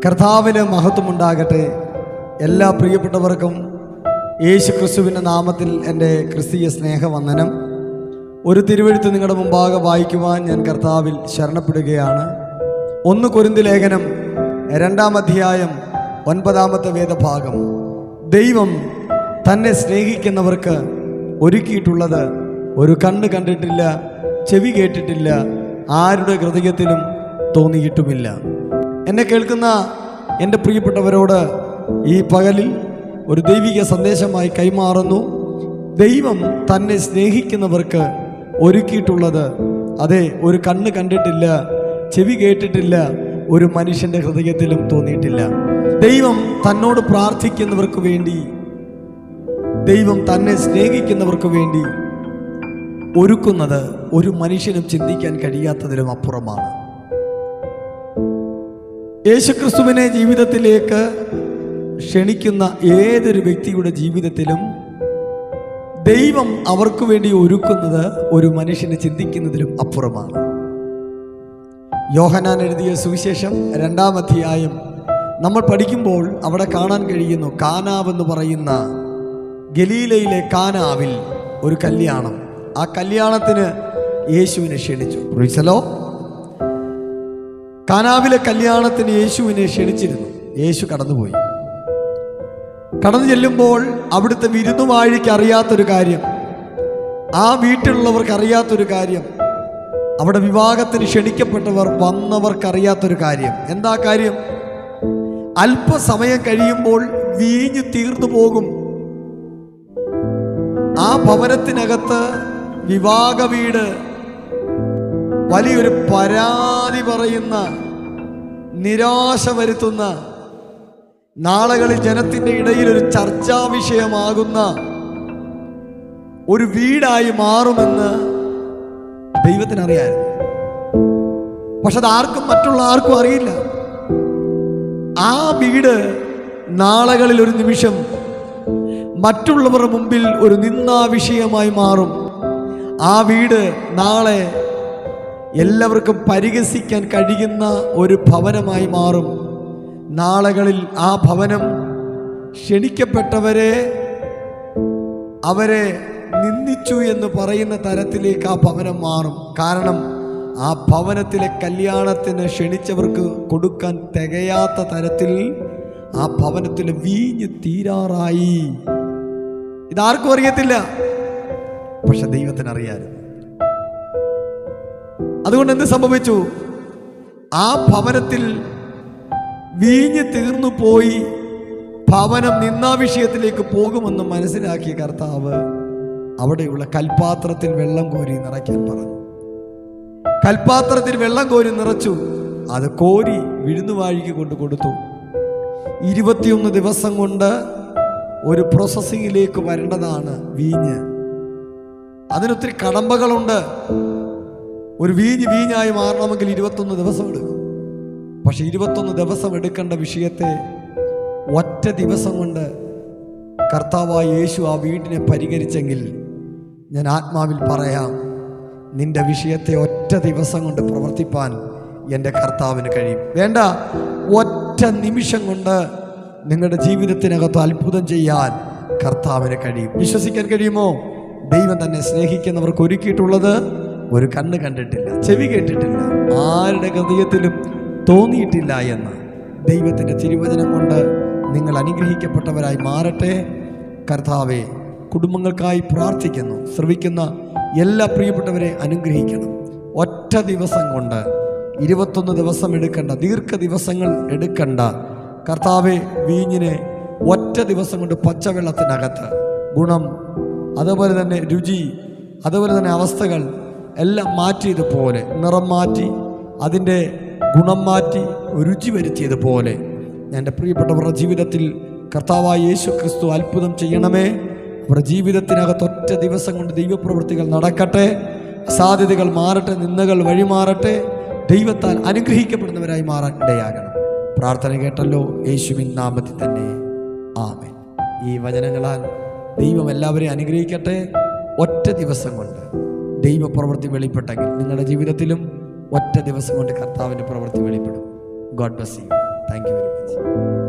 കർത്താവിന് മഹത്വമുണ്ടാകട്ടെ. എല്ലാ പ്രിയപ്പെട്ടവർക്കും യേശു ക്രിസ്തുവിൻ്റെ നാമത്തിൽ എൻ്റെ ക്രിസ്തീയ സ്നേഹവന്ദനം. ഒരു തിരുവെഴുത്ത് നിങ്ങളുടെ മുമ്പാകെ വായിക്കുവാൻ ഞാൻ കർത്താവിൽ ശരണപ്പെടുകയാണ്. 1 കൊരിന്ത്യർ ലേഖനം 2-ാം അധ്യായം 9-ാമത്തെ വേദഭാഗം. ദൈവം തന്നെ സ്നേഹിക്കുന്നവർക്ക് ഒരുക്കിയിട്ടുള്ളത് ഒരു കണ്ണ് കണ്ടിട്ടില്ല, ചെവി കേട്ടിട്ടില്ല, ആരുടെ ഹൃദയത്തിലും തോന്നിയിട്ടുമില്ല. എന്നെ കേൾക്കുന്ന എൻ്റെ പ്രിയപ്പെട്ടവരോട് ഈ പകലിൽ ഒരു ദൈവിക സന്ദേശമായി കൈമാറുന്നു. ദൈവം തന്നെ സ്നേഹിക്കുന്നവർക്ക് ഒരുക്കിയിട്ടുള്ളത് അതെ ഒരു കണ്ണ് കണ്ടിട്ടില്ല, ചെവി കേട്ടിട്ടില്ല, ഒരു മനുഷ്യൻ്റെ ഹൃദയത്തിലും തോന്നിയിട്ടില്ല. ദൈവം തന്നോട് പ്രാർത്ഥിക്കുന്നവർക്ക് വേണ്ടി, ദൈവം തന്നെ സ്നേഹിക്കുന്നവർക്ക് വേണ്ടി ഒരുക്കുന്നത് ഒരു മനുഷ്യനും ചിന്തിക്കാൻ കഴിയാത്തതിലും അപ്പുറമാണ്. യേശുക്രിസ്തുവിനെ ജീവിതത്തിലേക്ക് ക്ഷണിക്കുന്ന ഏതൊരു വ്യക്തിയുടെ ജീവിതത്തിലും ദൈവം അവർക്ക് വേണ്ടി ഒരുക്കുന്നത് ഒരു മനുഷ്യന് ചിന്തിക്കുന്നതിലും അപ്പുറമാണ്. യോഹന്നാൻ എഴുതിയ സുവിശേഷം 2-ാം അധ്യായം നമ്മൾ പഠിക്കുമ്പോൾ അവിടെ കാണാൻ കഴിയുന്നു, കാനാവെന്ന് പറയുന്ന ഗലീലയിലെ കാനാവിൽ ഒരു കല്യാണം. ആ കല്യാണത്തിന് യേശുവിനെ ക്ഷണിച്ചു. പ്രീസലോ, കാനാവിലെ കല്യാണത്തിന് യേശുവിനെ ക്ഷണിച്ചിരുന്നു. യേശു കടന്നുപോയി. കടന്നു ചെല്ലുമ്പോൾ അവിടുത്തെ വിരുന്നുവാഴിക്ക് അറിയാത്തൊരു കാര്യം, ആ വീട്ടിലുള്ളവർക്ക് അറിയാത്തൊരു കാര്യം, അവിടെ വിവാഹത്തിന് ക്ഷണിക്കപ്പെട്ടവർ വന്നവർക്കറിയാത്തൊരു കാര്യം. എന്താ കാര്യം? അല്പസമയം കഴിയുമ്പോൾ വീഞ്ഞു തീർന്നു പോകും. ആ ഭവനത്തിനകത്ത് വിവാഹ വീട് വലിയൊരു പരാതി പറയുന്ന, നിരാശ വരുത്തുന്ന, നാളുകളിൽ ജനത്തിൻ്റെ ഇടയിൽ ഒരു ചർച്ചാ വിഷയമാകുന്ന ഒരു വീടായി മാറുമെന്ന് ദൈവത്തിനറിയായിരുന്നു. പക്ഷെ അതാർക്കും, മറ്റുള്ള ആർക്കും അറിയില്ല. ആ വീട് നാളുകളിൽ ഒരു നിമിഷം മറ്റുള്ളവരുടെ മുമ്പിൽ ഒരു നിന്ദാ വിഷയമായി മാറും. ആ വീട് നാളെ എല്ലാവർക്കും പരിഹസിക്കാൻ കഴിയുന്ന ഒരു ഭവനമായി മാറും. നാളുകളിൽ ആ ഭവനം ക്ഷണിക്കപ്പെട്ടവരെ അവരെ നിന്ദിച്ചു എന്ന് പറയുന്ന തരത്തിലേക്ക് ആ ഭവനം മാറും. കാരണം ആ ഭവനത്തിലെ കല്യാണത്തിന് ക്ഷണിച്ചവർക്ക് കൊടുക്കാൻ തികയാത്ത തരത്തിൽ ആ ഭവനത്തിൽ വീഞ്ഞ് തീരാറായി. ഇതാർക്കും അറിയത്തില്ല, പക്ഷെ ദൈവത്തിനറിയായിരുന്നു. അതുകൊണ്ട് എന്ത് സംഭവിച്ചു? ആ ഭവനത്തിൽ വീഞ്ഞ് തീർന്നു പോയി. ഭവനം നിന്ദാവിഷയത്തിലേക്ക് പോകുമെന്ന് മനസ്സിലാക്കിയ കർത്താവ് അവിടെയുള്ള കൽപാത്രത്തിൽ വെള്ളം കോരി നിറയ്ക്കാൻ പറഞ്ഞു. കൽപാത്രത്തിൽ വെള്ളം കോരി നിറച്ചു. അത് കോരി വിരുന്നുവാഴിക്ക് കൊണ്ട് കൊടുത്തു. 21 ദിവസം കൊണ്ട് ഒരു പ്രോസസ്സിങ്ങിലേക്ക് വരേണ്ടതാണ് വീഞ്ഞ്. അതിനൊത്തിരി കടമ്പകളുണ്ട്. ഒരു വീഞ്ഞായി മാറണമെങ്കിൽ 21 ദിവസം എടുക്കും. പക്ഷെ 21 ദിവസം എടുക്കേണ്ട വിഷയത്തെ ഒറ്റ ദിവസം കൊണ്ട് കർത്താവായ യേശു ആ വീടിനെ പരിഹരിച്ചെങ്കിൽ ഞാൻ ആത്മാവിൽ പറയാം, നിന്റെ വിഷയത്തെ ഒറ്റ ദിവസം കൊണ്ട് പ്രവർത്തിപ്പാൻ എൻ്റെ കർത്താവിന് കഴിയും. വേണ്ട, ഒറ്റ നിമിഷം കൊണ്ട് നിങ്ങളുടെ ജീവിതത്തിനകത്ത് അത്ഭുതം ചെയ്യാൻ കർത്താവിന് കഴിയും. വിശ്വസിക്കാൻ കഴിയുമോ? ദൈവം തന്നെ സ്നേഹിക്കുന്നവർക്ക് ഒരുക്കിയിട്ടുള്ളത് ഒരു കണ്ണ് കണ്ടിട്ടില്ല, ചെവി കേട്ടിട്ടില്ല, ആരുടെ ഹൃദയത്തിലും തോന്നിയിട്ടില്ല എന്ന് ദൈവത്തിൻ്റെ തിരുവചനം കൊണ്ട് നിങ്ങൾ അനുഗ്രഹിക്കപ്പെട്ടവരായി മാറട്ടെ. കർത്താവെ, കുടുംബങ്ങൾക്കായി പ്രാർത്ഥിക്കുന്നു. ശ്രവിക്കുന്ന എല്ലാ പ്രിയപ്പെട്ടവരെ അനുഗ്രഹിക്കണം. ഒറ്റ ദിവസം കൊണ്ട് 21 ദിവസം എടുക്കണ്ട, ദീർഘ ദിവസങ്ങൾ എടുക്കണ്ട കർത്താവെ, വീഞ്ഞിനെ ഒറ്റ ദിവസം കൊണ്ട് പച്ചവെള്ളത്തിനകത്ത് ഗുണം, അതുപോലെ തന്നെ രുചി, അതുപോലെ തന്നെ അവസ്ഥകൾ എല്ലാം മാറ്റിയതുപോലെ, നിറം മാറ്റി, അതിൻ്റെ ഗുണം മാറ്റി, രുചി വരുത്തിയതുപോലെ എൻ്റെ പ്രിയപ്പെട്ടവരുടെ ജീവിതത്തിൽ കർത്താവായ യേശു ക്രിസ്തു അത്ഭുതം ചെയ്യണമേ. അവരുടെ ജീവിതത്തിനകത്ത് ഒറ്റ ദിവസം കൊണ്ട് ദൈവപ്രവൃത്തികൾ നടക്കട്ടെ, സാധ്യതകൾ മാറട്ടെ, നിന്ദകൾ വഴിമാറട്ടെ, ദൈവത്താൽ അനുഗ്രഹിക്കപ്പെടുന്നവരായി മാറാൻ ഇടയാകണം. പ്രാർത്ഥന കേട്ടല്ലോ, യേശുവിൻ നാമത്തിൽ തന്നെ ആമേൻ. ഈ വചനങ്ങളാൽ ദൈവം എല്ലാവരെയും അനുഗ്രഹിക്കട്ടെ. ഒറ്റ ദിവസം കൊണ്ട് ദൈവപ്രവൃത്തി വെളിപ്പെട്ടെങ്കിൽ നിങ്ങളുടെ ജീവിതത്തിലും ഒറ്റ ദിവസം കൊണ്ട് കർത്താവിൻ്റെ പ്രവൃത്തി വെളിപ്പെടും. God bless you. Thank you very much.